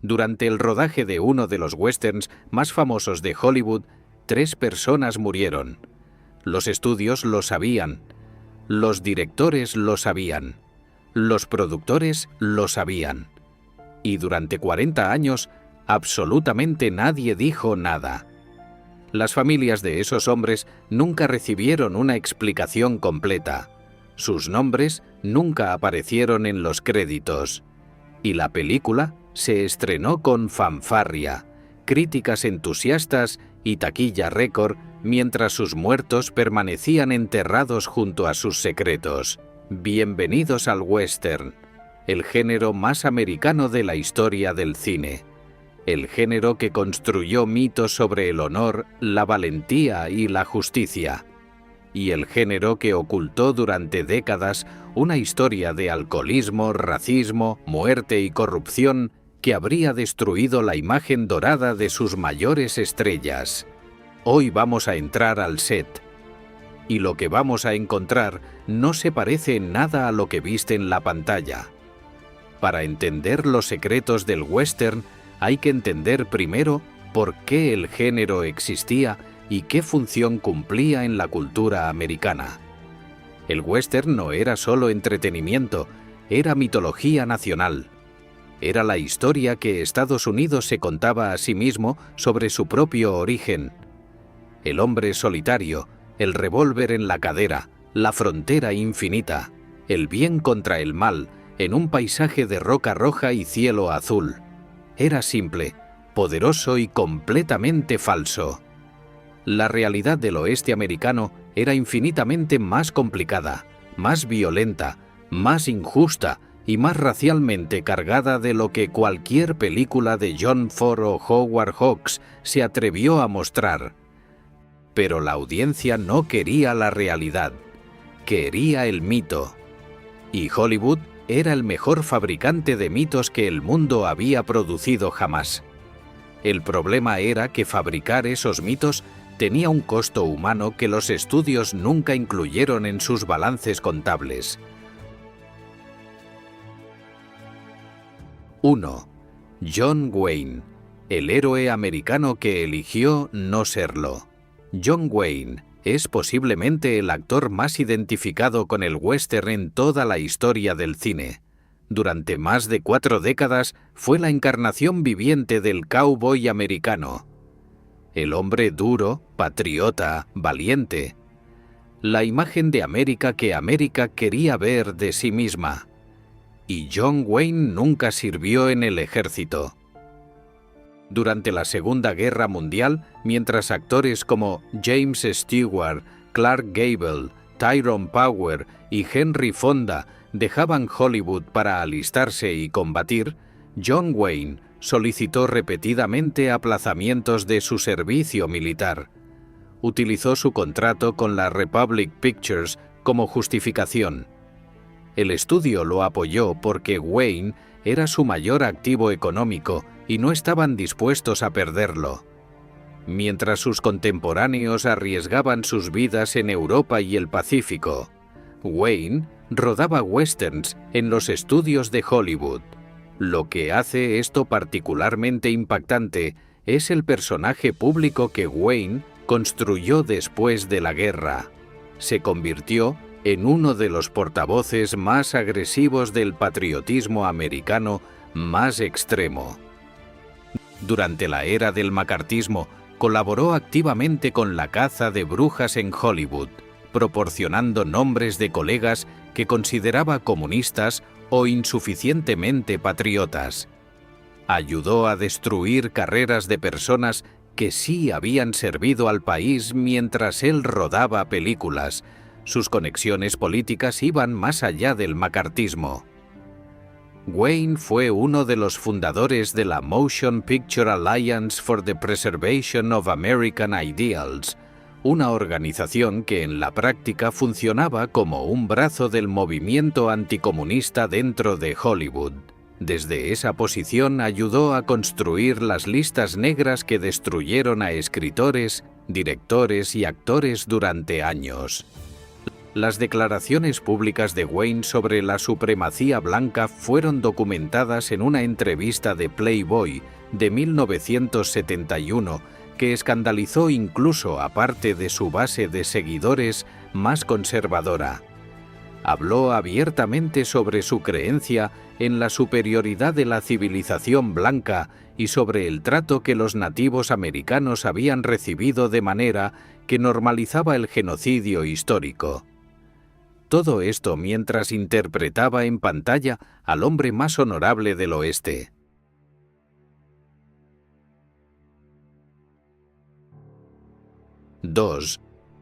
Durante el rodaje de uno de los westerns más famosos de Hollywood, 3 personas murieron. Los estudios lo sabían, los directores lo sabían, los productores lo sabían. Y durante 40 años, absolutamente nadie dijo nada. Las familias de esos hombres nunca recibieron una explicación completa. Sus nombres nunca aparecieron en los créditos. Y la película se estrenó con fanfarria, críticas entusiastas y taquilla récord, mientras sus muertos permanecían enterrados junto a sus secretos. Bienvenidos al western, el género más americano de la historia del cine. El género que construyó mitos sobre el honor, la valentía y la justicia. Y el género que ocultó durante décadas una historia de alcoholismo, racismo, muerte y corrupción que habría destruido la imagen dorada de sus mayores estrellas. Hoy vamos a entrar al set. Y lo que vamos a encontrar no se parece en nada a lo que viste en la pantalla. Para entender los secretos del western, hay que entender primero por qué el género existía y qué función cumplía en la cultura americana. El western no era solo entretenimiento, era mitología nacional. Era la historia que Estados Unidos se contaba a sí mismo sobre su propio origen. El hombre solitario, el revólver en la cadera, la frontera infinita, el bien contra el mal, en un paisaje de roca roja y cielo azul. Era simple, poderoso y completamente falso. La realidad del oeste americano era infinitamente más complicada, más violenta, más injusta y más racialmente cargada de lo que cualquier película de John Ford o Howard Hawks se atrevió a mostrar. Pero la audiencia no quería la realidad, quería el mito. Y Hollywood era el mejor fabricante de mitos que el mundo había producido jamás. El problema era que fabricar esos mitos tenía un costo humano que los estudios nunca incluyeron en sus balances contables. 1. John Wayne, el héroe americano que eligió no serlo. John Wayne es posiblemente el actor más identificado con el western en toda la historia del cine. Durante más de 4 décadas fue la encarnación viviente del cowboy americano. El hombre duro, patriota, valiente. La imagen de América que América quería ver de sí misma. Y John Wayne nunca sirvió en el ejército. Durante la Segunda Guerra Mundial, mientras actores como James Stewart, Clark Gable, Tyrone Power y Henry Fonda dejaban Hollywood para alistarse y combatir, John Wayne solicitó repetidamente aplazamientos de su servicio militar. Utilizó su contrato con la Republic Pictures como justificación. El estudio lo apoyó porque Wayne era su mayor activo económico y no estaban dispuestos a perderlo. Mientras sus contemporáneos arriesgaban sus vidas en Europa y el Pacífico, Wayne rodaba westerns en los estudios de Hollywood. Lo que hace esto particularmente impactante es el personaje público que Wayne construyó después de la guerra. Se convirtió en uno de los portavoces más agresivos del patriotismo americano más extremo. Durante la era del macartismo, colaboró activamente con la caza de brujas en Hollywood, proporcionando nombres de colegas que consideraba comunistas o insuficientemente patriotas. Ayudó a destruir carreras de personas que sí habían servido al país mientras él rodaba películas. Sus conexiones políticas iban más allá del macartismo. Wayne fue uno de los fundadores de la Motion Picture Alliance for the Preservation of American Ideals, una organización que en la práctica funcionaba como un brazo del movimiento anticomunista dentro de Hollywood. Desde esa posición ayudó a construir las listas negras que destruyeron a escritores, directores y actores durante años. Las declaraciones públicas de Wayne sobre la supremacía blanca fueron documentadas en una entrevista de Playboy de 1971 que escandalizó incluso a parte de su base de seguidores más conservadora. Habló abiertamente sobre su creencia en la superioridad de la civilización blanca y sobre el trato que los nativos americanos habían recibido de manera que normalizaba el genocidio histórico. Todo esto mientras interpretaba en pantalla al hombre más honorable del oeste. Dos.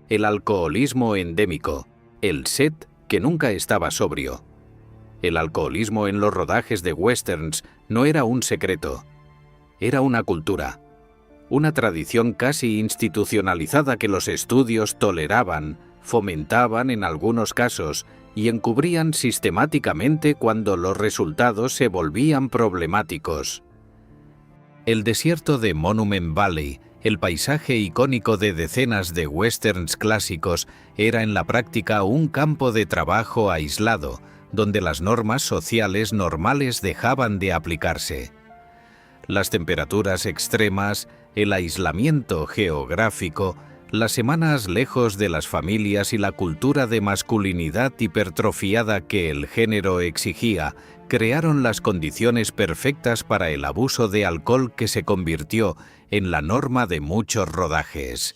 El alcoholismo endémico. El set que nunca estaba sobrio. El alcoholismo en los rodajes de westerns no era un secreto. Era una cultura. Una tradición casi institucionalizada que los estudios toleraban, fomentaban en algunos casos y encubrían sistemáticamente cuando los resultados se volvían problemáticos. El desierto de Monument Valley, el paisaje icónico de decenas de westerns clásicos, era en la práctica un campo de trabajo aislado, donde las normas sociales normales dejaban de aplicarse. Las temperaturas extremas, el aislamiento geográfico, las semanas lejos de las familias y la cultura de masculinidad hipertrofiada que el género exigía, crearon las condiciones perfectas para el abuso de alcohol que se convirtió en la norma de muchos rodajes.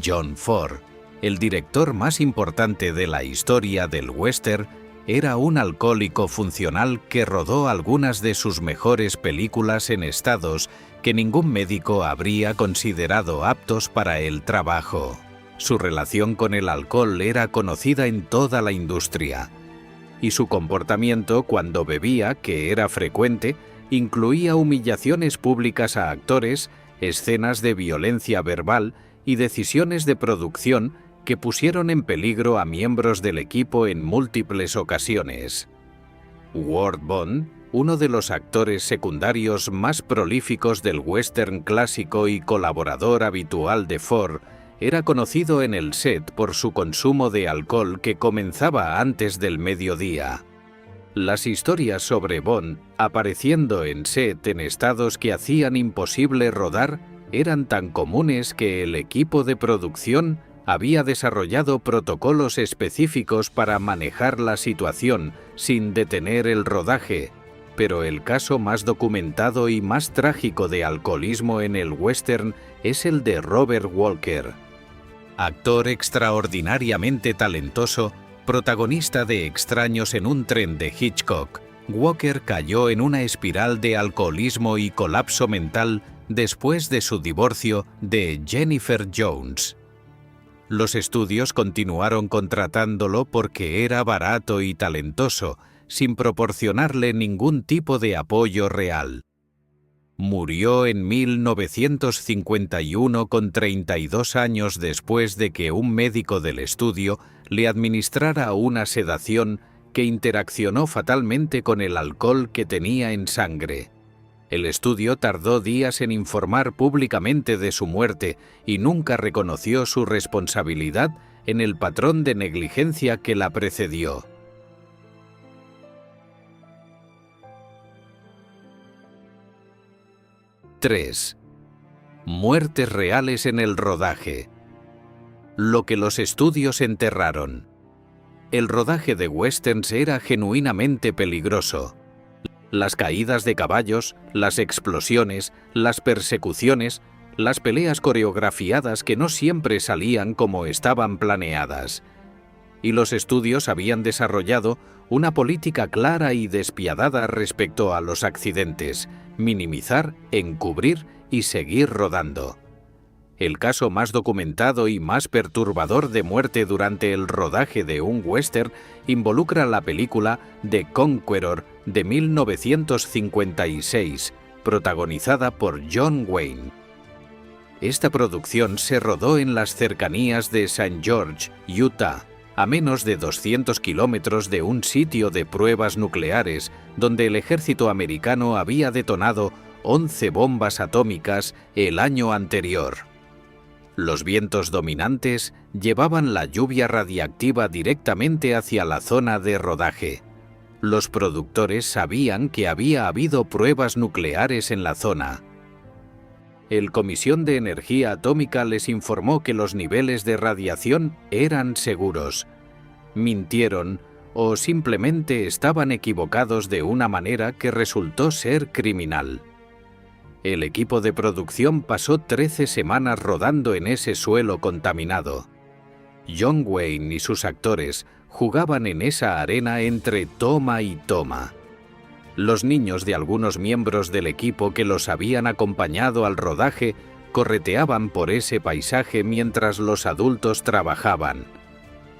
John Ford, el director más importante de la historia del western, era un alcohólico funcional que rodó algunas de sus mejores películas en estados que ningún médico habría considerado aptos para el trabajo. Su relación con el alcohol era conocida en toda la industria, y su comportamiento cuando bebía, que era frecuente, incluía humillaciones públicas a actores, escenas de violencia verbal y decisiones de producción que pusieron en peligro a miembros del equipo en múltiples ocasiones. Ward Bond, uno de los actores secundarios más prolíficos del western clásico y colaborador habitual de Ford, era conocido en el set por su consumo de alcohol que comenzaba antes del mediodía. Las historias sobre Bond apareciendo en set en estados que hacían imposible rodar eran tan comunes que el equipo de producción había desarrollado protocolos específicos para manejar la situación sin detener el rodaje, pero el caso más documentado y más trágico de alcoholismo en el western es el de Robert Walker. Actor extraordinariamente talentoso, protagonista de Extraños en un tren de Hitchcock, Walker cayó en una espiral de alcoholismo y colapso mental después de su divorcio de Jennifer Jones. Los estudios continuaron contratándolo porque era barato y talentoso, sin proporcionarle ningún tipo de apoyo real. Murió en 1951 con 32 años después de que un médico del estudio le administrara una sedación que interaccionó fatalmente con el alcohol que tenía en sangre. El estudio tardó días en informar públicamente de su muerte y nunca reconoció su responsabilidad en el patrón de negligencia que la precedió. ¡3! Muertes reales en el rodaje. Lo que los estudios enterraron. El rodaje de westerns era genuinamente peligroso. Las caídas de caballos, las explosiones, las persecuciones, las peleas coreografiadas que no siempre salían como estaban planeadas. Y los estudios habían desarrollado una política clara y despiadada respecto a los accidentes: minimizar, encubrir y seguir rodando. El caso más documentado y más perturbador de muerte durante el rodaje de un western involucra la película The Conqueror de 1956, protagonizada por John Wayne. Esta producción se rodó en las cercanías de St. George, Utah, a menos de 200 kilómetros de un sitio de pruebas nucleares donde el ejército americano había detonado 11 bombas atómicas el año anterior. Los vientos dominantes llevaban la lluvia radiactiva directamente hacia la zona de rodaje. Los productores sabían que había habido pruebas nucleares en la zona. El Comisión de Energía Atómica les informó que los niveles de radiación eran seguros. Mintieron o simplemente estaban equivocados de una manera que resultó ser criminal. El equipo de producción pasó 13 semanas rodando en ese suelo contaminado. John Wayne y sus actores jugaban en esa arena entre toma y toma. Los niños de algunos miembros del equipo que los habían acompañado al rodaje correteaban por ese paisaje mientras los adultos trabajaban.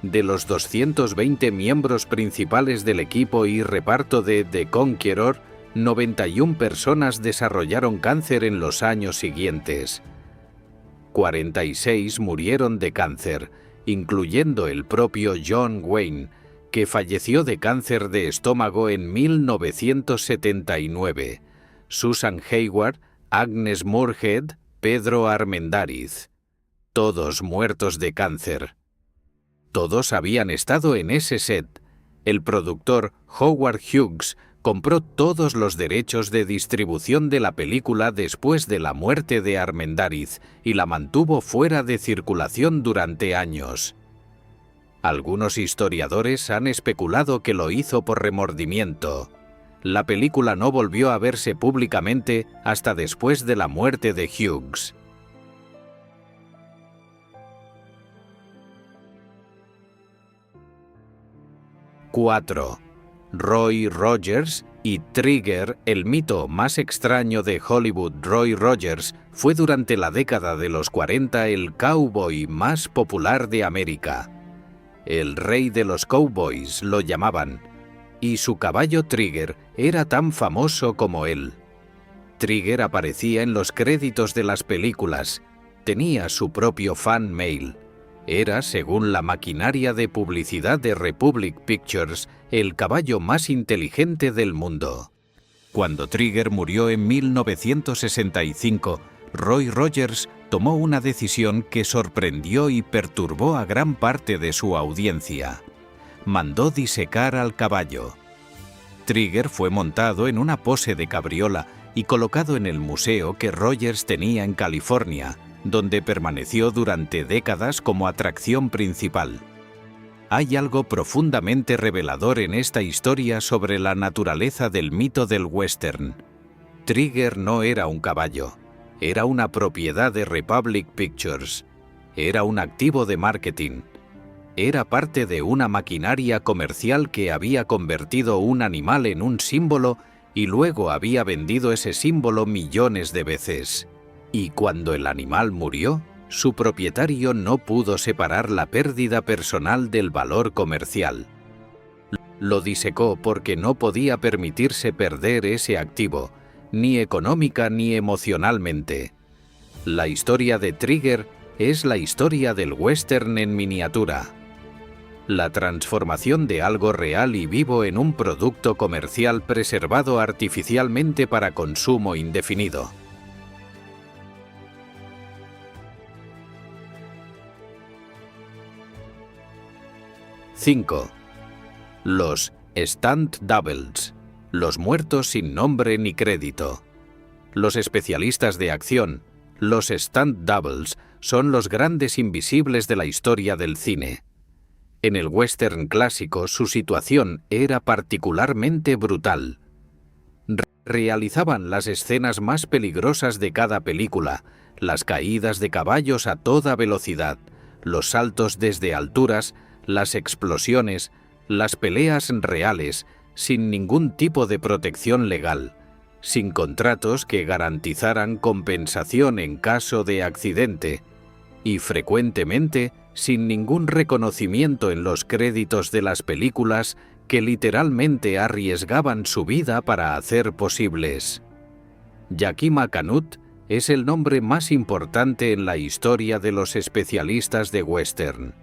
De los 220 miembros principales del equipo y reparto de The Conqueror, 91 personas desarrollaron cáncer en los años siguientes. 46 murieron de cáncer, incluyendo el propio John Wayne, que falleció de cáncer de estómago en 1979, Susan Hayward, Agnes Moorehead, Pedro Armendáriz. Todos muertos de cáncer. Todos habían estado en ese set. El productor Howard Hughes compró todos los derechos de distribución de la película después de la muerte de Armendáriz y la mantuvo fuera de circulación durante años. Algunos historiadores han especulado que lo hizo por remordimiento. La película no volvió a verse públicamente hasta después de la muerte de Hughes. ¡4! Roy Rogers y Trigger. El mito más extraño de Hollywood. Roy Rogers fue durante la década de los 40 el cowboy más popular de América. El rey de los cowboys lo llamaban, y su caballo Trigger era tan famoso como él. Trigger aparecía en los créditos de las películas, tenía su propio fan mail. Era, según la maquinaria de publicidad de Republic Pictures, el caballo más inteligente del mundo. Cuando Trigger murió en 1965, Roy Rogers tomó una decisión que sorprendió y perturbó a gran parte de su audiencia. Mandó disecar al caballo. Trigger fue montado en una pose de cabriola y colocado en el museo que Rogers tenía en California, donde permaneció durante décadas como atracción principal. Hay algo profundamente revelador en esta historia sobre la naturaleza del mito del western. Trigger no era un caballo, era una propiedad de Republic Pictures, era un activo de marketing, era parte de una maquinaria comercial que había convertido un animal en un símbolo y luego había vendido ese símbolo millones de veces. Y cuando el animal murió, su propietario no pudo separar la pérdida personal del valor comercial. Lo disecó porque no podía permitirse perder ese activo, ni económica ni emocionalmente. La historia de Trigger es la historia del western en miniatura. La transformación de algo real y vivo en un producto comercial preservado artificialmente para consumo indefinido. ¡5! Los stunt doubles, los muertos sin nombre ni crédito. Los especialistas de acción, los stunt doubles, son los grandes invisibles de la historia del cine. En el western clásico su situación era particularmente brutal. Realizaban las escenas más peligrosas de cada película, las caídas de caballos a toda velocidad, los saltos desde alturas, las explosiones, las peleas reales, sin ningún tipo de protección legal, sin contratos que garantizaran compensación en caso de accidente, y frecuentemente sin ningún reconocimiento en los créditos de las películas que literalmente arriesgaban su vida para hacer posibles. Yakima Canut es el nombre más importante en la historia de los especialistas de western.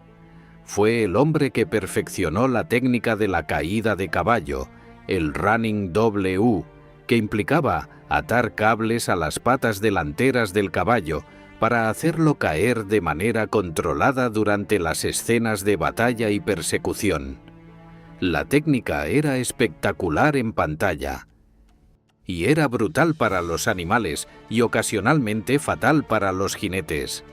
Fue el hombre que perfeccionó la técnica de la caída de caballo, el running W, que implicaba atar cables a las patas delanteras del caballo para hacerlo caer de manera controlada durante las escenas de batalla y persecución. La técnica era espectacular en pantalla. Y era brutal para los animales y ocasionalmente fatal para los jinetes.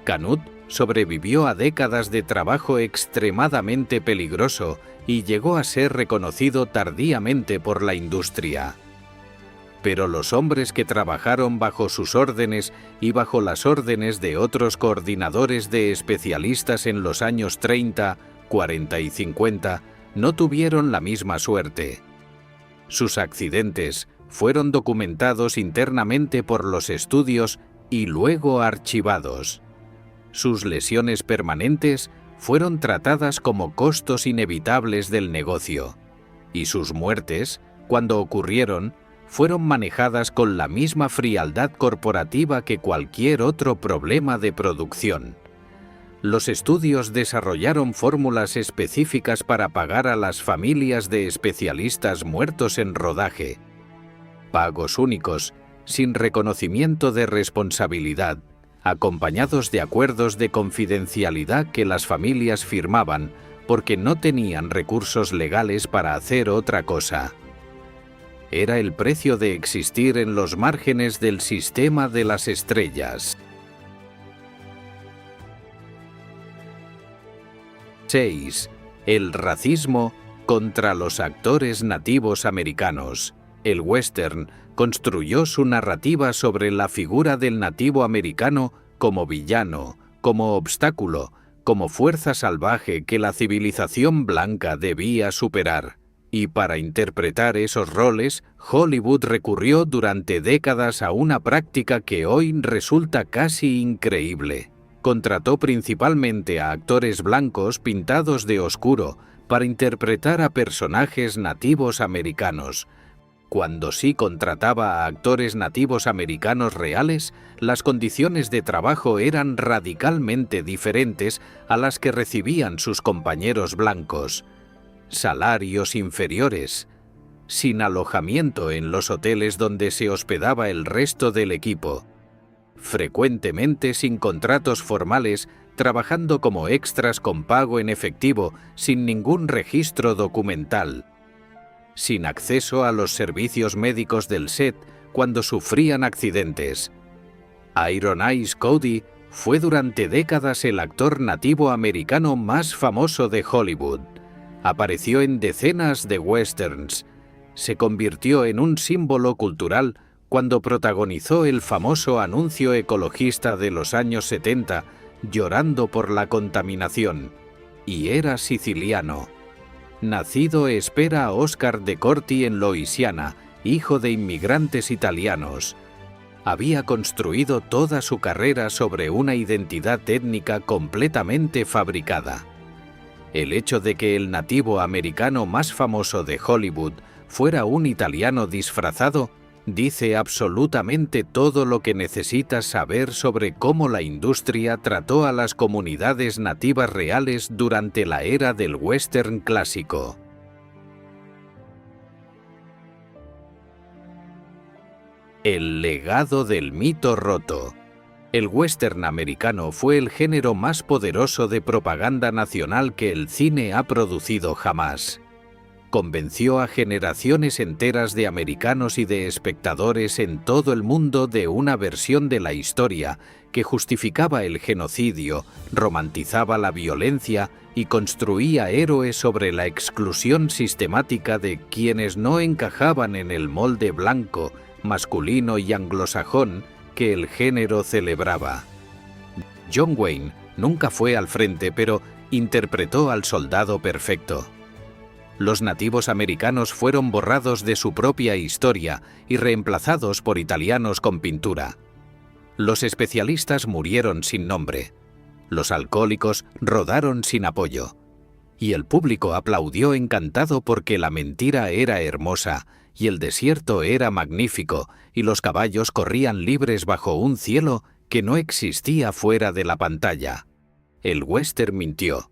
Canut sobrevivió a décadas de trabajo extremadamente peligroso y llegó a ser reconocido tardíamente por la industria. Pero los hombres que trabajaron bajo sus órdenes y bajo las órdenes de otros coordinadores de especialistas en los años 30, 40 y 50 no tuvieron la misma suerte. Sus accidentes fueron documentados internamente por los estudios y luego archivados. Sus lesiones permanentes fueron tratadas como costos inevitables del negocio, y sus muertes, cuando ocurrieron, fueron manejadas con la misma frialdad corporativa que cualquier otro problema de producción. Los estudios desarrollaron fórmulas específicas para pagar a las familias de especialistas muertos en rodaje. Pagos únicos, sin reconocimiento de responsabilidad, acompañados de acuerdos de confidencialidad que las familias firmaban porque no tenían recursos legales para hacer otra cosa. Era el precio de existir en los márgenes del sistema de las estrellas. 6. El racismo contra los actores nativos americanos. El western construyó su narrativa sobre la figura del nativo americano como villano, como obstáculo, como fuerza salvaje que la civilización blanca debía superar. Y para interpretar esos roles, Hollywood recurrió durante décadas a una práctica que hoy resulta casi increíble. Contrató principalmente a actores blancos pintados de oscuro para interpretar a personajes nativos americanos. Cuando sí contrataba a actores nativos americanos reales, las condiciones de trabajo eran radicalmente diferentes a las que recibían sus compañeros blancos. Salarios inferiores, sin alojamiento en los hoteles donde se hospedaba el resto del equipo, frecuentemente sin contratos formales, trabajando como extras con pago en efectivo, sin ningún registro documental, sin acceso a los servicios médicos del set cuando sufrían accidentes. Iron Eyes Cody fue durante décadas el actor nativo americano más famoso de Hollywood. Apareció en decenas de westerns. Se convirtió en un símbolo cultural cuando protagonizó el famoso anuncio ecologista de los años 70, llorando por la contaminación. Y era siciliano. Nacido espera a Oscar de Corti en Louisiana, hijo de inmigrantes italianos. Había construido toda su carrera sobre una identidad étnica completamente fabricada. El hecho de que el nativo americano más famoso de Hollywood fuera un italiano disfrazado dice absolutamente todo lo que necesitas saber sobre cómo la industria trató a las comunidades nativas reales durante la era del western clásico. El legado del mito roto. El western americano fue el género más poderoso de propaganda nacional que el cine ha producido jamás. Convenció a generaciones enteras de americanos y de espectadores en todo el mundo de una versión de la historia que justificaba el genocidio, romantizaba la violencia y construía héroes sobre la exclusión sistemática de quienes no encajaban en el molde blanco, masculino y anglosajón que el género celebraba. John Wayne nunca fue al frente, pero interpretó al soldado perfecto. Los nativos americanos fueron borrados de su propia historia y reemplazados por italianos con pintura. Los especialistas murieron sin nombre. Los alcohólicos rodaron sin apoyo. Y el público aplaudió encantado porque la mentira era hermosa y el desierto era magnífico y los caballos corrían libres bajo un cielo que no existía fuera de la pantalla. El western mintió.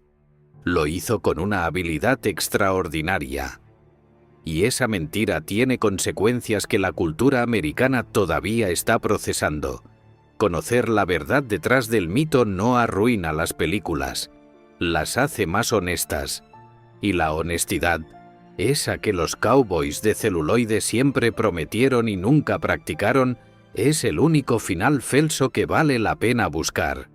Lo hizo con una habilidad extraordinaria. Y esa mentira tiene consecuencias que la cultura americana todavía está procesando. Conocer la verdad detrás del mito no arruina las películas, las hace más honestas. Y la honestidad, esa que los cowboys de celuloide siempre prometieron y nunca practicaron, es el único final falso que vale la pena buscar.